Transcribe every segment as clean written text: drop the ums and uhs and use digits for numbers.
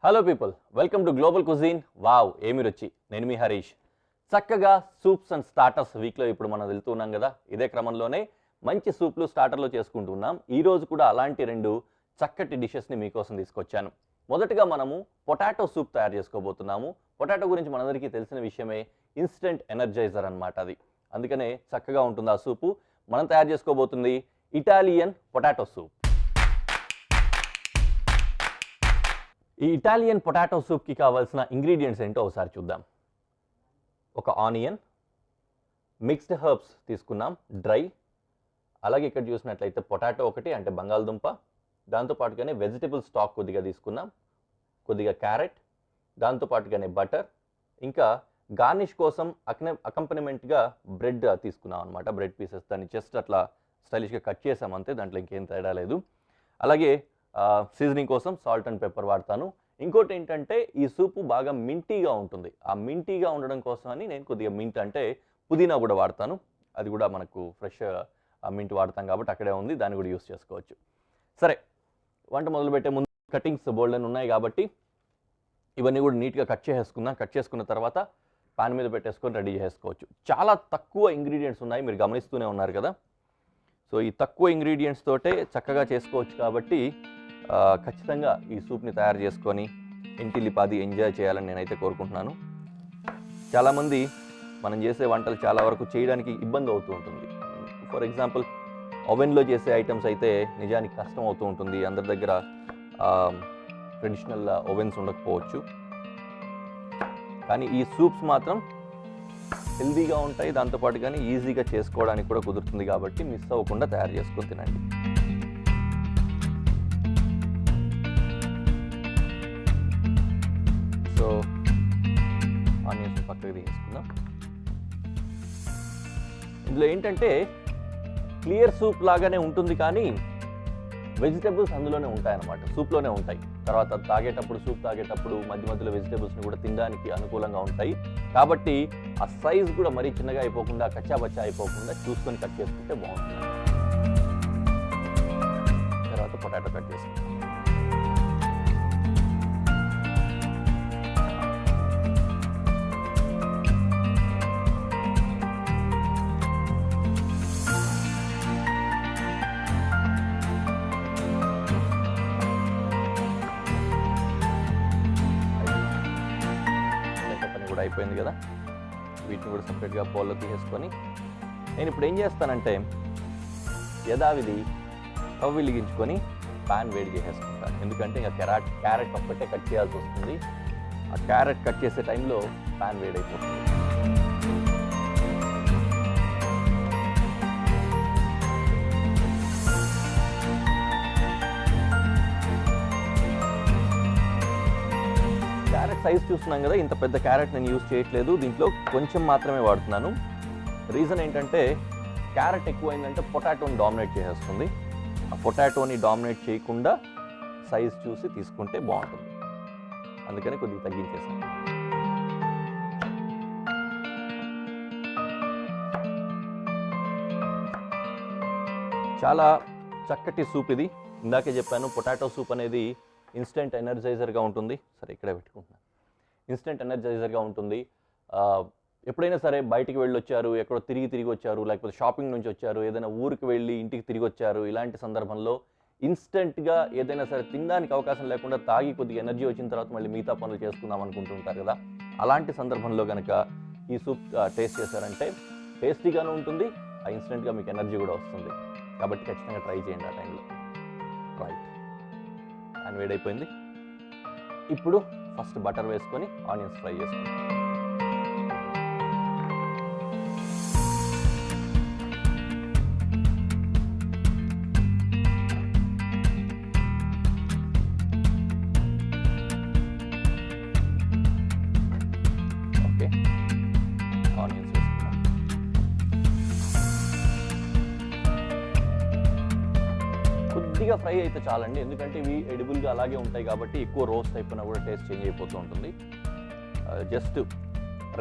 Hello people, welcome to global cuisine. Wow, ఏమి రుచి. నేను మీ హరీష్. చక్కగా సూప్స్ అండ్ స్టార్టర్స్ వీక్లో ఇప్పుడు మనం వెళ్తున్నాం కదా. ఇదే క్రమంలోనే మంచి సూప్లు స్టార్టర్లు చేసుకుంటున్నాం. ఈరోజు కూడా అలాంటి రెండు చక్కటి డిషెస్ని మీకోసం తీసుకొచ్చాను. మొదటగా మనము పొటాటో సూప్ తయారు చేసుకోబోతున్నాము. పొటాటో గురించి మనందరికీ తెలిసిన విషయమే, ఇన్స్టెంట్ ఎనర్జైజర్ అన్నమాట అది. అందుకనే చక్కగా ఉంటుంది ఆ సూపు. మనం తయారు చేసుకోబోతుంది ఇటాలియన్ పొటాటో సూప్. ఈ ఇటాలియన్ పొటాటో సూప్కి కావాల్సిన ఇంగ్రీడియంట్స్ ఏంటో ఒకసారి చూద్దాం. ఒక ఆనియన్, మిక్స్డ్ హర్బ్స్ తీసుకున్నాం డ్రై. అలాగే ఇక్కడ చూసినట్లయితే పొటాటో ఒకటి, అంటే బంగాళదుంప. దాంతోపాటుగానే వెజిటబుల్ స్టాక్ కొద్దిగా తీసుకున్నాం, కొద్దిగా క్యారెట్, దాంతోపాటుగానే బటర్, ఇంకా గార్నిష్ కోసం అకంపనిమెంట్గా బ్రెడ్ తీసుకున్నాం అనమాట. బ్రెడ్ పీసెస్, దాన్ని జస్ట్ అట్లా స్టైలిష్గా కట్ చేసాం అంతే, దాంట్లో ఇంకేం తేడా లేదు. అలాగే సీజనింగ్ కోసం సాల్ట్ అండ్ పెప్పర్ వాడతాను. ఇంకోటి ఏంటంటే ఈ సూపు బాగా మింటీగా ఉంటుంది. ఆ మింటీగా ఉండడం కోసం అని నేను కొద్దిగా మింట్ అంటే పుదీనా కూడా వాడతాను. అది కూడా మనకు ఫ్రెష్ మింట్ వాడతాం కాబట్టి అక్కడే ఉంది, దాన్ని కూడా యూస్ చేసుకోవచ్చు. సరే, వంట మొదలుపెట్టే ముందు కటింగ్స్ బోల్డెన్ ఉన్నాయి కాబట్టి ఇవన్నీ కూడా నీట్గా కట్ చేసుకుందాం. కట్ చేసుకున్న తర్వాత పాన్ మీద పెట్టేసుకొని రెడీ చేసుకోవచ్చు. చాలా తక్కువ ఇంగ్రీడియంట్స్ ఉన్నాయి, మీరు గమనిస్తూనే ఉన్నారు కదా. సో ఈ తక్కువ ఇంగ్రీడియంట్స్ తోటే చక్కగా చేసుకోవచ్చు కాబట్టి ఖచ్చితంగా ఈ సూప్ని తయారు చేసుకొని ఇంటిల్లిపాది ఎంజాయ్ చేయాలని నేనైతే కోరుకుంటున్నాను. చాలామంది మనం చేసే వంటలు చాలా వరకు చేయడానికి ఇబ్బంది అవుతూ ఉంటుంది. ఫర్ ఎగ్జాంపుల్, ఓవెన్లో చేసే ఐటమ్స్ అయితే నిజానికి కష్టం అవుతూ ఉంటుంది. అందరి దగ్గర ట్రెడిషనల్ ఓవెన్స్ ఉండకపోవచ్చు. కానీ ఈ సూప్స్ మాత్రం హెల్దీగా ఉంటాయి, దాంతోపాటు కానీ ఈజీగా చేసుకోవడానికి కూడా కుదురుతుంది కాబట్టి మిస్ అవ్వకుండా తయారు చేసుకొని తినండి. సో ఆనియన్స్ పక్కకి తీసుకుందాం. ఇందులో ఏంటంటే క్లియర్ సూప్ లాగానే ఉంటుంది, కానీ వెజిటేబుల్స్ అందులోనే ఉంటాయన్నమాట, సూప్లోనే ఉంటాయి. తర్వాత తాగేటప్పుడు, సూప్ తాగేటప్పుడు మధ్య మధ్యలో వెజిటేబుల్స్ని కూడా తినడానికి అనుకూలంగా ఉంటాయి. కాబట్టి ఆ సైజ్ కూడా మరీ చిన్నగా అయిపోకుండా, కచ్చాబచ్చా అయిపోకుండా చూసుకొని కట్ చేసుకుంటే బాగుంటుంది. తర్వాత పొటాటో కట్ చేసుకుంటాం. అయిపోయింది కదా, వీటిని కూడా సపరేట్గా బౌల్లో తీసేసుకొని నేను ఇప్పుడు ఏం చేస్తానంటే యథావిధి స్టవ్ వెలిగించుకొని ప్యాన్ వేడి చేసేసుకుంటాను. ఎందుకంటే ఇంకా క్యారెట్ ఒక్కటే కట్ చేయాల్సి వస్తుంది. ఆ క్యారెట్ కట్ చేసే టైంలో ప్యాన్ వేడైపోతుంది. సైజ్ చూస్తున్నాం కదా, ఇంత పెద్ద క్యారెట్ నేను యూజ్ చేయట్లేదు, దీంట్లో కొంచెం మాత్రమే వాడుతున్నాను. రీజన్ ఏంటంటే క్యారెట్ ఎక్కువైందంటే పొటాటోని డామినేట్ చేసేస్తుంది. ఆ పొటాటోని డామినేట్ చేయకుండా సైజ్ చూసి తీసుకుంటే బాగుంటుంది, అందుకని కొద్దిగా తగ్గించేసాను. చాలా చక్కటి సూప్ ఇది. ఇందాకే చెప్పాను, పొటాటో సూప్ అనేది ఇన్స్టెంట్ ఎనర్జైజర్గా ఉంటుంది. సరే, ఇక్కడే పెట్టుకుంటున్నాను. ఇన్స్టెంట్ ఎనర్జైజర్గా ఉంటుంది. ఎప్పుడైనా సరే బయటికి వెళ్ళి వచ్చారు, ఎక్కడో తిరిగి వచ్చారు, లేకపోతే షాపింగ్ నుంచి వచ్చారు, ఏదైనా ఊరికి వెళ్ళి ఇంటికి తిరిగి వచ్చారు, ఇలాంటి సందర్భంలో ఇన్స్టెంట్గా ఏదైనా సరే తినడానికి అవకాశం లేకుండా తాగి కొద్దిగా ఎనర్జీ వచ్చిన తర్వాత మళ్ళీ మిగతా పనులు చేసుకుందాం అనుకుంటుంటారు కదా. అలాంటి సందర్భంలో కనుక ఈ సూప్ టేస్ట్ చేశారంటే టేస్టీగానే ఉంటుంది, ఆ ఇన్స్టెంట్గా మీకు ఎనర్జీ కూడా వస్తుంది. కాబట్టి ఖచ్చితంగా ట్రై చేయండి ఆ టైంలో. రైట్, ప్యాన్ వేడైపోయింది. ఇప్పుడు ఫస్ట్ బటర్ వేసుకొని ఆనియన్స్ ఫ్రై చేసుకుంటాం. ఓకే, ఆనియన్స్ వేసుకున్నాం. కొద్దిగా ఫ్రై అయితే చాలండి, ఎందుకంటే ఇవి ఎడిబుల్గా అలాగే ఉంటాయి కాబట్టి ఎక్కువ రోస్ట్ అయిపోయినా కూడా టేస్ట్ చేంజ్ అయిపోతూ ఉంటుంది. జస్ట్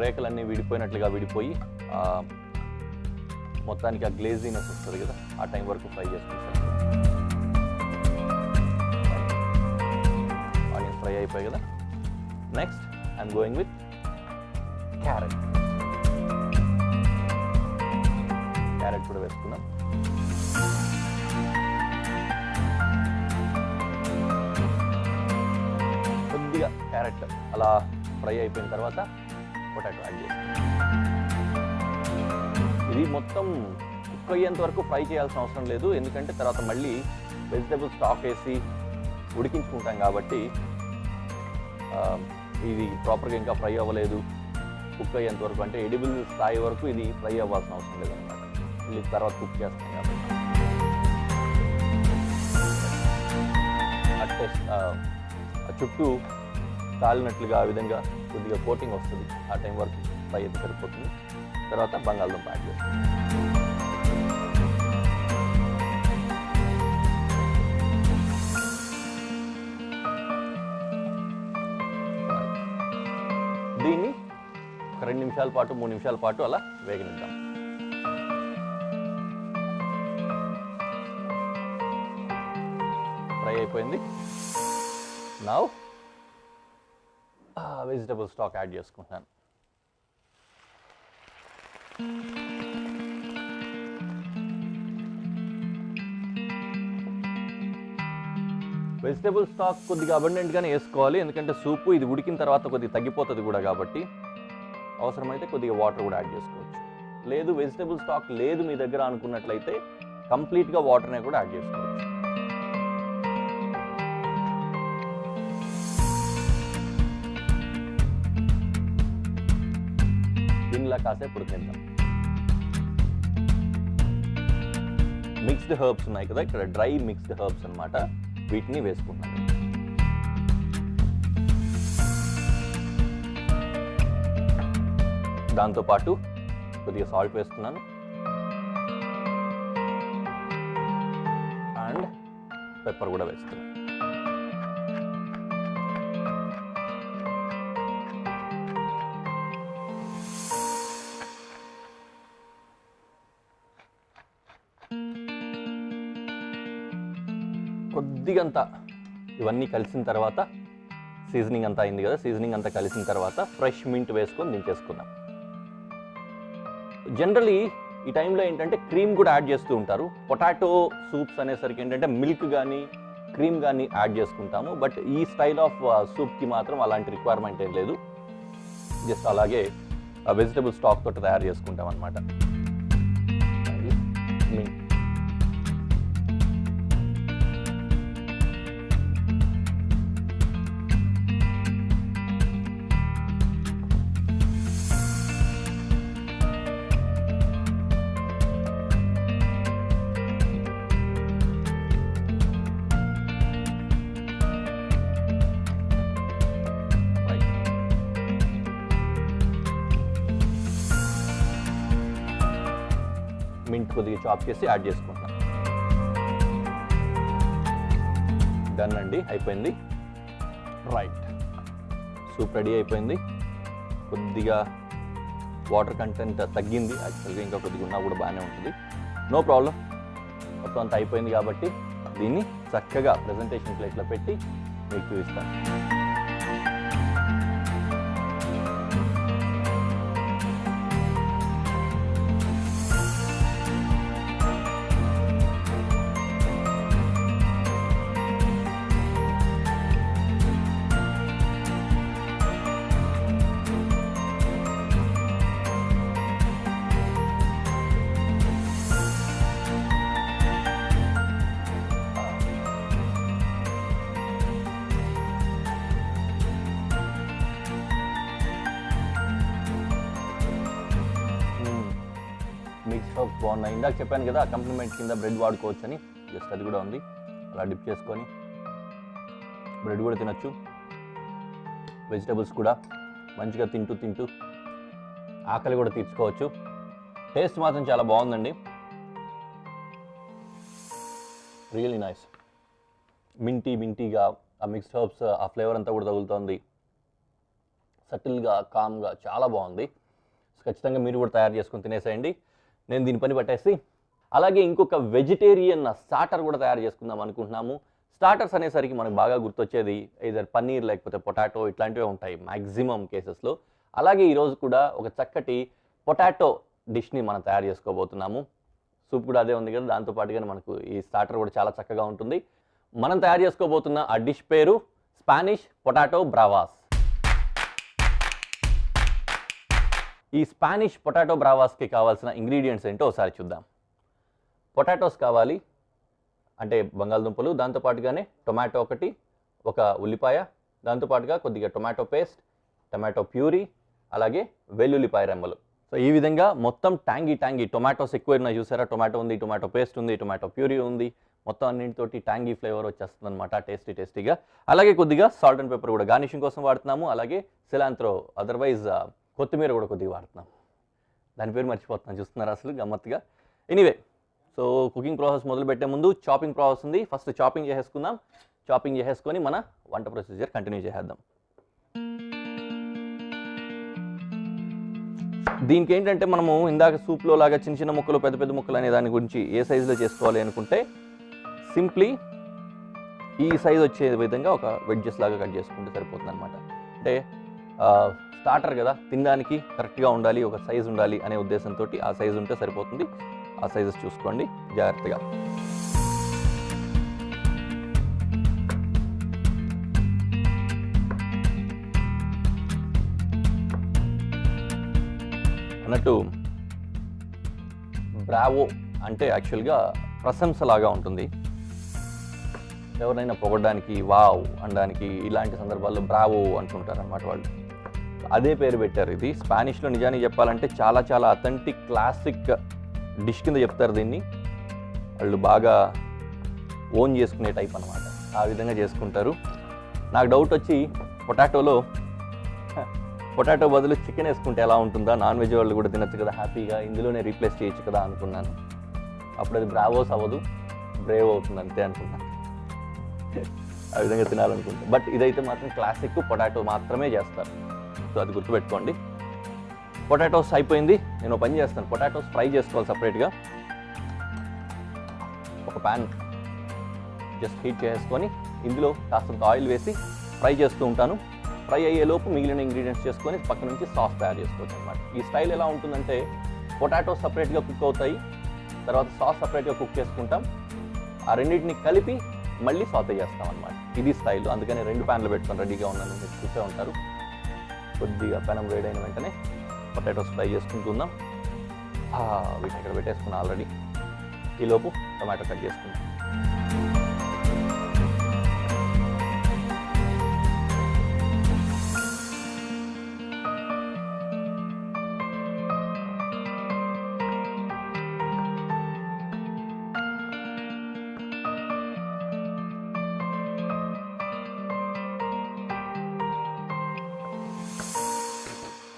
రేఖలన్నీ విడిపోయినట్లుగా విడిపోయి మొత్తానికి ఆ గ్లేజీనెస్ వస్తుంది కదా, ఆ టైం వరకు ఫ్రై చేసుకుంటాం. ఆనియన్స్ ఫ్రై అయిపోయాయి కదా, next I'm going with carrot. Carrot కూడా వేసుకుందాం. కొద్దిగా క్యారెట్ అలా ఫ్రై అయిపోయిన తర్వాత పొటాటో యాడ్ చేస్తాం. ఇది మొత్తం కుక్ అయ్యేంత వరకు ఫ్రై చేయాల్సిన అవసరం లేదు, ఎందుకంటే తర్వాత మళ్ళీ వెజిటేబుల్ స్టాక్ వేసి ఉడికించుకుంటాం కాబట్టి ఇది ప్రాపర్గా ఇంకా ఫ్రై అవ్వలేదు, కుక్ అయ్యేంత వరకు అంటే ఎడిబుల్ స్థాయి వరకు ఇది ఫ్రై అవ్వాల్సిన అవసరం లేదన్నమాట. మళ్ళీ తర్వాత కుక్ చేస్తాం కాబట్టి చుట్టూ కాలినట్లుగా ఆ విధంగా కొద్దిగా కోటింగ్ వస్తుంది. ఆ టైం వరకు ఫ్రై అయితే సరిపోతుంది. తర్వాత బంగాళదుంప యాడ్ చేస్తాం. దీన్ని ఒక 2 నిమిషాల పాటు 3 నిమిషాల పాటు అలా వేగనిద్దాం. ఫ్రై అయిపోయింది. నౌ వెజిటబుల్ స్టాక్ యాడ్ చేసుకుంటున్నాను. వెజిటబుల్ స్టాక్ కొద్దిగా అబండెంట్గానే వేసుకోవాలి, ఎందుకంటే సూపు ఇది ఉడికిన తర్వాత కొద్దిగా తగ్గిపోతుంది కూడా కాబట్టి. అవసరమైతే కొద్దిగా వాటర్ కూడా యాడ్ చేసుకోవచ్చు. లేదు వెజిటబుల్ స్టాక్ లేదు మీ దగ్గర అనుకున్నట్లయితే కంప్లీట్గా వాటర్నే కూడా యాడ్ చేసుకోవచ్చు. దీనిలా కాసేపు ఉడికిద్దాం. మిక్స్డ్ హర్బ్స్ ఉన్నాయి కదా, ఇక్కడ డ్రై మిక్స్డ్ హర్బ్స్ అన్నమాట, వీటిని వేసుకుంటాను. దాంతోపాటు కొద్దిగా సాల్ట్ వేస్తున్నాను అండ్ పెప్పర్ కూడా వేస్తున్నాను. కొద్దిగంతా ఇవన్నీ కలిసిన తర్వాత సీజనింగ్ అంతా అయింది కదా, సీజనింగ్ అంతా కలిసిన తర్వాత ఫ్రెష్ మింట్ వేసుకొని దించేసుకున్నాం. జనరలీ ఈ టైంలో ఏంటంటే క్రీమ్ కూడా యాడ్ చేస్తూ ఉంటారు. పొటాటో సూప్స్ అనేసరికి ఏంటంటే మిల్క్ కానీ క్రీమ్ కానీ యాడ్ చేసుకుంటాము. బట్ ఈ స్టైల్ ఆఫ్ సూప్కి మాత్రం అలాంటి రిక్వైర్మెంట్ ఏం లేదు. జస్ట్ అలాగే వెజిటబుల్ స్టాక్ తోటి తయారు చేసుకుంటాం అన్నమాట. మింట్ మింట్ కొద్దిగా చాప్ చేసి యాడ్ చేసుకుంటాం. డన్ అండి, అయిపోయింది. రైట్, సూప్ రెడీ అయిపోయింది. కొద్దిగా వాటర్ కంటెంట్ తగ్గింది యాక్చువల్గా, ఇంకా కొద్దిగా ఉన్నా కూడా బాగానే ఉంటుంది. నో ప్రాబ్లం, మొత్తం అంతా అయిపోయింది కాబట్టి దీన్ని చక్కగా ప్రెజెంటేషన్ ప్లేట్లో పెట్టి మీకు చూపిస్తాను. మిక్స్ హర్బ్స్ బాగున్నాయి. ఇందాక చెప్పాను కదా అకంప్లిమెంట్ కింద బ్రెడ్ వాడుకోవచ్చు అని, జస్ట్ అది కూడా ఉంది. అలా డిప్ చేసుకొని బ్రెడ్ కూడా తినచ్చు. వెజిటబుల్స్ కూడా మంచిగా తింటూ ఆకలి కూడా తీర్చుకోవచ్చు. టేస్ట్ మాత్రం చాలా బాగుందండి, రియల్లీ నైస్. మింటీగా ఆ మిక్స్డ్ హర్బ్స్ ఆ ఫ్లేవర్ అంతా కూడా తగులుతోంది. సటిల్గా కామ్గా చాలా బాగుంది. ఖచ్చితంగా మీరు కూడా తయారు చేసుకొని తినేసేయండి. నేను దీని పని పట్టేసి అలాగే ఇంకొక వెజిటేరియన్ స్టార్టర్ కూడా తయారు చేసుకుందాం అనుకుంటున్నాము. స్టార్టర్స్ అనేసరికి మనకు బాగా గుర్తొచ్చేది either పన్నీర్ లేకపోతే పొటాటో ఇట్లాంటివే ఉంటాయి మ్యాక్సిమం కేసెస్లో. అలాగే ఈరోజు కూడా ఒక చక్కటి పొటాటో డిష్ని మనం తయారు చేసుకోబోతున్నాము. సూప్ కూడా అదే ఉంది కదా, దాంతో పాటుగానే మనకు ఈ స్టార్టర్ కూడా చాలా చక్కగా ఉంటుంది. మనం తయారు చేసుకోబోతున్న ఆ డిష్ పేరు స్పానిష్ పొటాటో బ్రావాస్. ఈ స్పానిష్ పొటాటో బ్రావాస్కి కావాల్సిన ఇంగ్రీడియంట్స్ ఏంటో ఒకసారి చూద్దాం. పొటాటోస్ కావాలి, అంటే బంగాళదుంపలు, దాంతోపాటుగానే టొమాటో ఒకటి, ఒక ఉల్లిపాయ, దాంతోపాటుగా కొద్దిగా టొమాటో పేస్ట్, టొమాటో ప్యూరీ, అలాగే వెల్లుల్లిపాయ రెమ్మలు. సో ఈ విధంగా మొత్తం ట్యాంగీ టొమాటోస్ ఎక్కువ ఉన్నాయి చూసారా, టొమాటో ఉంది, టొమాటో పేస్ట్ ఉంది, టొమాటో ప్యూరీ ఉంది, మొత్తం అన్నింటితోటి ట్యాంగీ ఫ్లేవర్ వచ్చేస్తుంది అనమాట, టేస్టీగా. అలాగే కొద్దిగా సాల్ట్ అండ్ పెప్పర్ కూడా గార్నిషింగ్ కోసం వాడుతున్నాము. అలాగే సిలాంత్రో అదర్వైజ్ కొత్తిమీర కూడా కొద్దిగా వాడుతున్నాం. దాని పేరు మర్చిపోతున్నాను, చూస్తున్నారు అసలు గమ్మత్తుగా. ఎనీవే, సో కుకింగ్ ప్రాసెస్ మొదలు పెట్టే ముందు చాపింగ్ ప్రాసెస్ ఉంది. ఫస్ట్ చాపింగ్ చేసేసుకుందాం. చాపింగ్ చేసేసుకొని మన వంట ప్రొసీజర్ కంటిన్యూ చేసేద్దాం. దీనికి ఏంటంటే మనము ఇందాక సూప్లో లాగా చిన్న ముక్కలు పెద్ద ముక్కలు అనే దాని గురించి ఏ సైజులో చేసుకోవాలి అనుకుంటే సింప్లీ ఈ సైజ్ వచ్చే విధంగా ఒక వెడ్జెస్ లాగా కట్ చేసుకుంటే సరిపోతుంది అనమాట. అంటే స్టార్టర్ కదా, తినడానికి కరెక్ట్గా ఉండాలి, ఒక సైజు ఉండాలి అనే ఉద్దేశంతో ఆ సైజు ఉంటే సరిపోతుంది. ఆ సైజెస్ చూసుకోండి జాగ్రత్తగా. అన్నట్టు బ్రావో అంటే యాక్చువల్గా ప్రశంసలాగా ఉంటుంది. ఎవరైనా పొగడడానికి, వావ్ అనడానికి, ఇలాంటి సందర్భాల్లో బ్రావో అంటుంటారు అన్నమాట వాళ్ళు. అదే పేరు పెట్టారు. ఇది స్పానిష్లో నిజానికి చెప్పాలంటే చాలా అథెంటిక్ క్లాసిక్ డిష్ కింద చెప్తారు దీన్ని. వాళ్ళు బాగా ఓన్ చేసుకునే టైప్ అనమాట, ఆ విధంగా చేసుకుంటారు. నాకు డౌట్ వచ్చి పొటాటో బదులు చికెన్ వేసుకుంటే ఎలా ఉంటుందా, నాన్ వెజ్ వాళ్ళు కూడా తినచ్చు కదా హ్యాపీగా, ఇందులోనే రీప్లేస్ చేయొచ్చు కదా అనుకున్నాను. అప్పుడు అది బ్రావోస్ అవ్వదు, బ్రేవ్ అవుతుంది అంతే అనుకున్నాను. ఆ విధంగా తినాలనుకుంటే. బట్ ఇదైతే మాత్రం క్లాసిక్ పొటాటో మాత్రమే చేస్తారు, సో అది గుర్తుపెట్టుకోండి. పొటాటోస్ అయిపోయింది. నేను పని చేస్తాను, పొటాటోస్ ఫ్రై చేసుకోవాలి సపరేట్గా. ఒక ప్యాన్ జస్ట్ హీట్ చేసుకొని ఇందులో కాస్తంత ఆయిల్ వేసి ఫ్రై చేస్తూ ఉంటాను. ఫ్రై అయ్యేలోపు మిగిలిన ఇంగ్రీడియంట్స్ చేసుకొని పక్క నుంచి సాస్ తయారు చేసుకోవచ్చు అనమాట. ఈ స్టైల్ ఎలా ఉంటుందంటే పొటాటోస్ సపరేట్గా కుక్ అవుతాయి, తర్వాత సాస్ సపరేట్గా కుక్ చేసుకుంటాం, ఆ రెండింటిని కలిపి మళ్ళీ సాతే చేస్తాం అనమాట. ఇది స్టైల్. అందుకని 2 ప్యాన్లు పెట్టుకొని రెడీగా ఉన్నాను, మీరు చూసే ఉంటారు. కొద్దిగా పెనం వేడైన వెంటనే పొటాటోస్ ఫ్రై చేసుకుంటున్నాం. వీటిని ఇక్కడ పెట్టేసుకున్నాం ఆల్రెడీ. ఈలోపు టొమాటో కట్ చేసుకుందాం.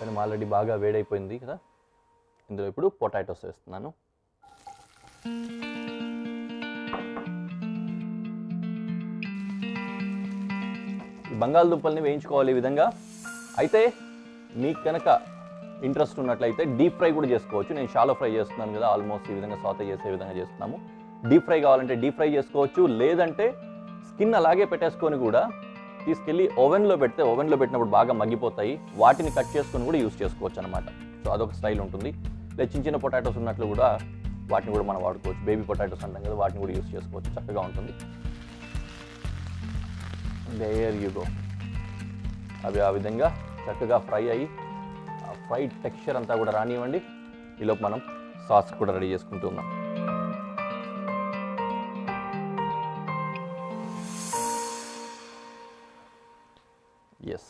పెనం ఆల్రెడీ బాగా వేడైపోయింది కదా, ఇందులో ఇప్పుడు పొటాటోస్ వేస్తున్నాను. ఈ బంగాళదుంపల్ని వేయించుకోవాలి ఈ విధంగా. అయితే మీకు కనుక ఇంట్రెస్ట్ ఉన్నట్లయితే డీప్ ఫ్రై కూడా చేసుకోవచ్చు. నేను షాలో ఫ్రై చేస్తున్నాను కదా, ఆల్మోస్ట్ ఈ విధంగా సాతే చేసే విధంగా చేస్తున్నాము. డీప్ ఫ్రై కావాలంటే డీప్ ఫ్రై చేసుకోవచ్చు, లేదంటే స్కిన్ అలాగే పెట్టేసుకొని కూడా తీసుకెళ్ళి ఓవెన్లో పెడితే, ఓవెన్లో పెట్టినప్పుడు బాగా మగ్గిపోతాయి, వాటిని కట్ చేసుకొని కూడా యూస్ చేసుకోవచ్చు అనమాట. సో అదొక స్టైల్ ఉంటుంది. లేదా చిన్న పొటాటోస్ ఉన్నట్లు కూడా వాటిని కూడా మనం వాడుకోవచ్చు. బేబీ పొటాటోస్ అంటాం కదా, వాటిని కూడా యూస్ చేసుకోవచ్చు, చక్కగా ఉంటుంది. There you go. అవి ఆ విధంగా చక్కగా ఫ్రై అయ్యి ఆ ఫ్రైడ్ టెక్స్చర్ అంతా కూడా రానివ్వండి. ఈలోపు మనం సాస్ కూడా రెడీ చేసుకుంటున్నాం. ఎస్,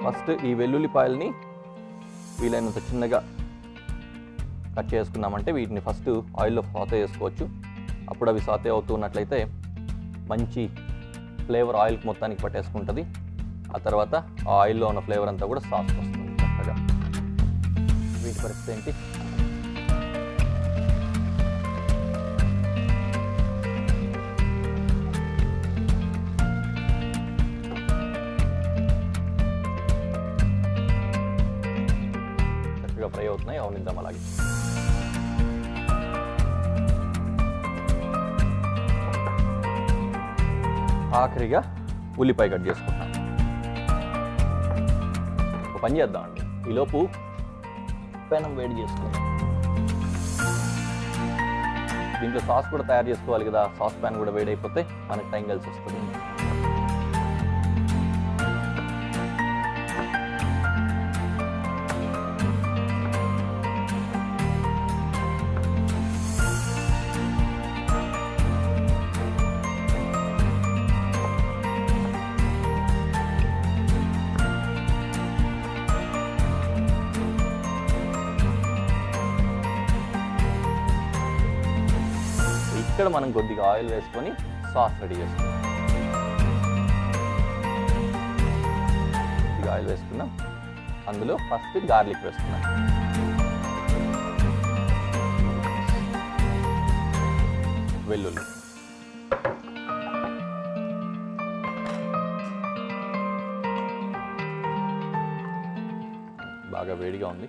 ఫస్ట్ ఈ వెల్లుల్లిపాయల్ని వీలైనంత చిన్నగా కట్ చేసుకున్నామంటే వీటిని ఫస్ట్ ఆయిల్లో సాతే చేసుకోవచ్చు. అప్పుడు అవి సాతే అవుతున్నట్లయితే మంచి ఫ్లేవర్ ఆయిల్ మొత్తానికి పట్టేసుకుంటుంది. ఆ తర్వాత ఆ ఆయిల్లో ఉన్న ఫ్లేవర్ అంతా కూడా సాస్కి వస్తుంది చక్కగా. వీటి పరిస్థితి ఏంటి? చక్కగా ఫ్రై అవుతున్నాయి, అవనిద్దాం అలాగే. ఆఖరిగా ఉల్లిపాయ కట్ చేసుకుంటాం. ఒక పని చేద్దామండి, ఈలోపు పెనం వేడి చేసుకుందాం. దీంట్లో సాస్ కూడా తయారు చేసుకోవాలి కదా, సాస్ ప్యాన్ కూడా వేడైపోతే మనకు టైం కలిసి వస్తుంది. ఇక్కడ మనం కొద్దిగా ఆయిల్ వేసుకొని సాస్ రెడీ చేసుకుందాం. కొద్దిగా ఆయిల్ వేసుకున్నాం, అందులో ఫస్ట్ గార్లిక్ వేసుకున్నాం. వెల్లుల్లి, బాగా వేడిగా ఉంది.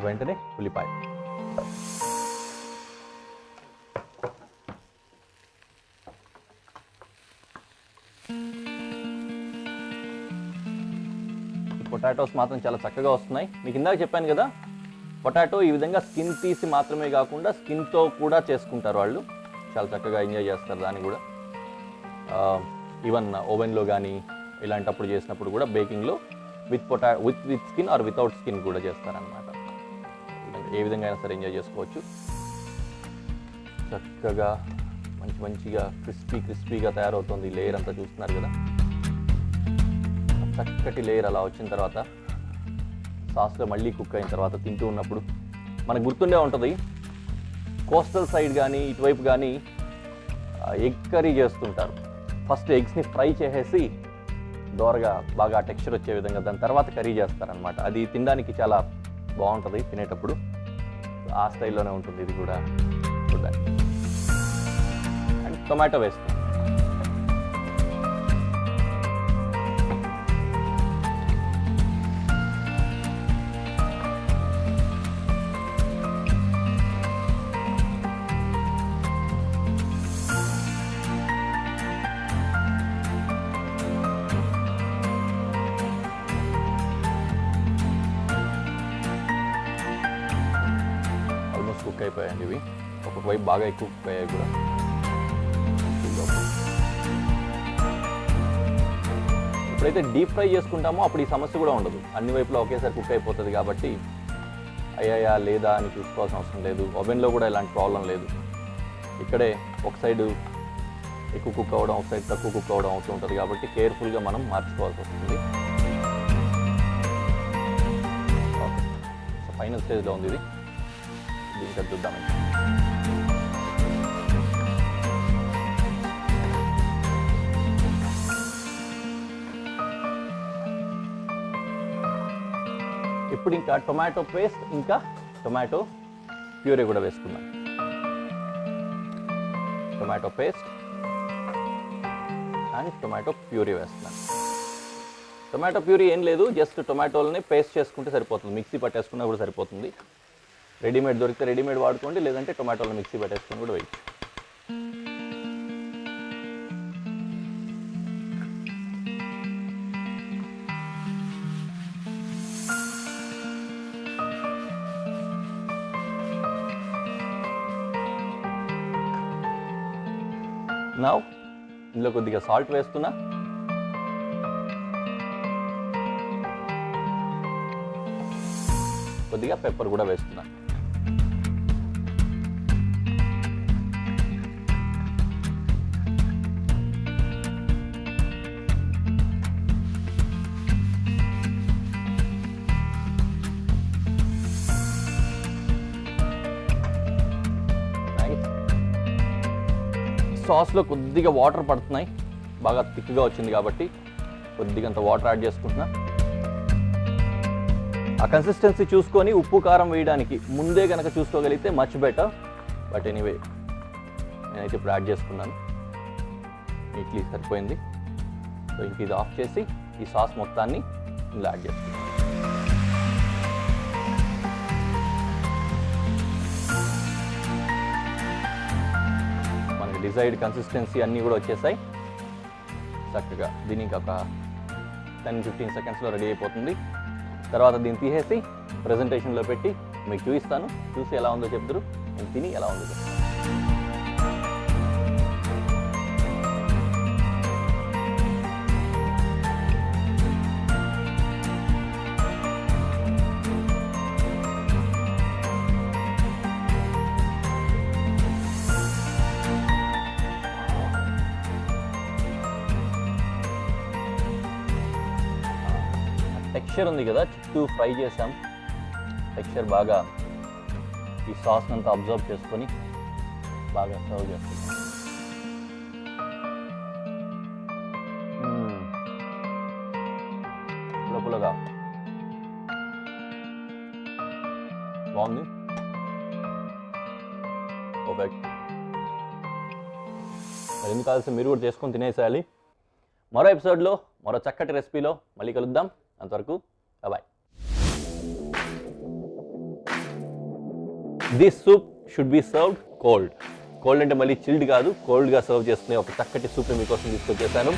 వెంటనే ఉల్లిపాయ, పొటాటోస్ మాత్రం చాలా చక్కగా వస్తున్నాయి. మీకు ఇందాక చెప్పాను కదా, పొటాటో ఈ విధంగా స్కిన్ తీసి మాత్రమే కాకుండా స్కిన్తో కూడా చేసుకుంటారు వాళ్ళు, చాలా చక్కగా ఎంజాయ్ చేస్తారు దాన్ని కూడా. ఈవెన్ ఓవెన్లో కానీ ఇలాంటప్పుడు చేసినప్పుడు కూడా బేకింగ్లో with skin or without skin కూడా చేస్తారనమాట. ఏ విధంగా అయినా సరే ఎంజాయ్ చేసుకోవచ్చు. చక్కగా మంచిగా క్రిస్పీగా తయారవుతుంది. లేయర్ అంతా చూస్తున్నారు కదా, చక్కటి లేయర్ అలా వచ్చిన తర్వాత సాస్లో మళ్ళీ కుక్ అయిన తర్వాత తింటూ ఉన్నప్పుడు మనకు గుర్తుండే ఉంటుంది, కోస్టల్ సైడ్ కానీ ఇటువైపు కానీ ఎగ్ కర్రీ చేస్తుంటారు. ఫస్ట్ ఎగ్స్ని ఫ్రై చేసేసి దోరగా బాగా టెక్స్చర్ వచ్చే విధంగా దాని తర్వాత కర్రీ చేస్తారనమాట. అది తినడానికి చాలా బాగుంటుంది తినేటప్పుడు. ఆ స్టైల్లోనే ఉంటుంది ఇది కూడా చూడడానికి. అండ్ టొమాటో వేస్తాం. కుక్ అయిపోయాయండి ఇవి, ఒక్కొక్క వైపు బాగా ఎక్కువ కుక్ అయ్యాయి కూడా. ఎప్పుడైతే డీప్ ఫ్రై చేసుకుంటామో అప్పుడు ఈ సమస్య కూడా ఉండదు, అన్ని వైపులా ఒకేసారి కుక్ అయిపోతుంది కాబట్టి అయ్యాయా లేదా అని చూసుకోవాల్సిన అవసరం లేదు. ఓవెన్లో కూడా ఇలాంటి ప్రాబ్లం లేదు. ఇక్కడే ఒక సైడ్ ఎక్కువ కుక్ అవ్వడం, ఒక సైడ్ తక్కువ కుక్ అవ్వడం అవుతూ ఉంటుంది కాబట్టి కేర్ఫుల్గా మనం మార్చుకోవాల్సి వస్తుంది. సో ఫైనల్ స్టేజ్లో ఉంది ఇది, దీనికి చూద్దామండి. ఇప్పుడు ఇంకా టొమాటో పేస్ట్ ఇంకా టొమాటో ప్యూరీ కూడా వేసుకుందాం. Tomato paste and tomato puree వేస్తున్నాను. టొమాటో ప్యూరీ ఏం లేదు, జస్ట్ టొమాటోలని పేస్ట్ చేసుకుంటే సరిపోతుంది, మిక్సీ పట్టేసుకున్నా కూడా సరిపోతుంది. రెడీమేడ్ దొరికితే రెడీమేడ్ వాడుకోండి, లేదంటే టొమాటోలను మిక్సీ పెట్టేసుకొని కూడా వేయండి. నౌ ఇందులో కొద్దిగా సాల్ట్ వేస్తున్నా, కొద్దిగా పెప్పర్ కూడా వేస్తున్నా. సాస్లో కొద్దిగా వాటర్ పడుతున్నాయి, బాగా థిక్గా వచ్చింది కాబట్టి కొద్దిగంత వాటర్ యాడ్ చేసుకుంటున్నా. ఆ కన్సిస్టెన్సీ చూసుకొని ఉప్పు కారం వేయడానికి ముందే కనుక చూసుకోగలిగితే మచ్ బెటర్. బట్ ఎనీవే నేనైతే ఇప్పుడు యాడ్ చేసుకున్నాను. నీట్లీ సరిపోయింది. సో ఇంక ఇది ఆఫ్ చేసి ఈ సాస్ మొత్తాన్ని ఇందులో యాడ్ చేసుకున్నాను. మనకి డిజైర్డ్ కన్సిస్టెన్సీ అన్నీ కూడా వచ్చేసాయి. చక్కగా దీనికి ఒక 10-15 సెకండ్స్లో రెడీ అయిపోతుంది. తర్వాత దీన్ని తీసేసి ప్రజెంటేషన్లో పెట్టి మీకు చూపిస్తాను. చూసి ఎలా ఉందో చెప్తారు, నేను తిని ఎలా ఉందో చెప్తాను. టెక్స్చర్ ఉంది కదా, చుట్టూ ఫ్రై చేసాం. టెక్స్చర్ బాగా ఈ సాస్ అంతా అబ్జర్వ్ చేసుకొని బాగా సర్వ్ చేస్తాం. పుల్లగా బాగుంది. పర్ఫెక్ట్. మరి ఎందుకు కావాల్సి మీరు కూడా చేసుకొని తినేసేయాలి. మరో ఎపిసోడ్లో మరో చక్కటి రెసిపీలో మళ్ళీ కలుద్దాం. అంతవరకు bye. This soup should be served cold. Cold అంటే మళ్ళీ చిల్డ్ కాదు, కోల్డ్గా సర్వ్ చేసుకునే ఒక చక్కటి సూప్ మీకోసం తీసుకొచ్చేసాను.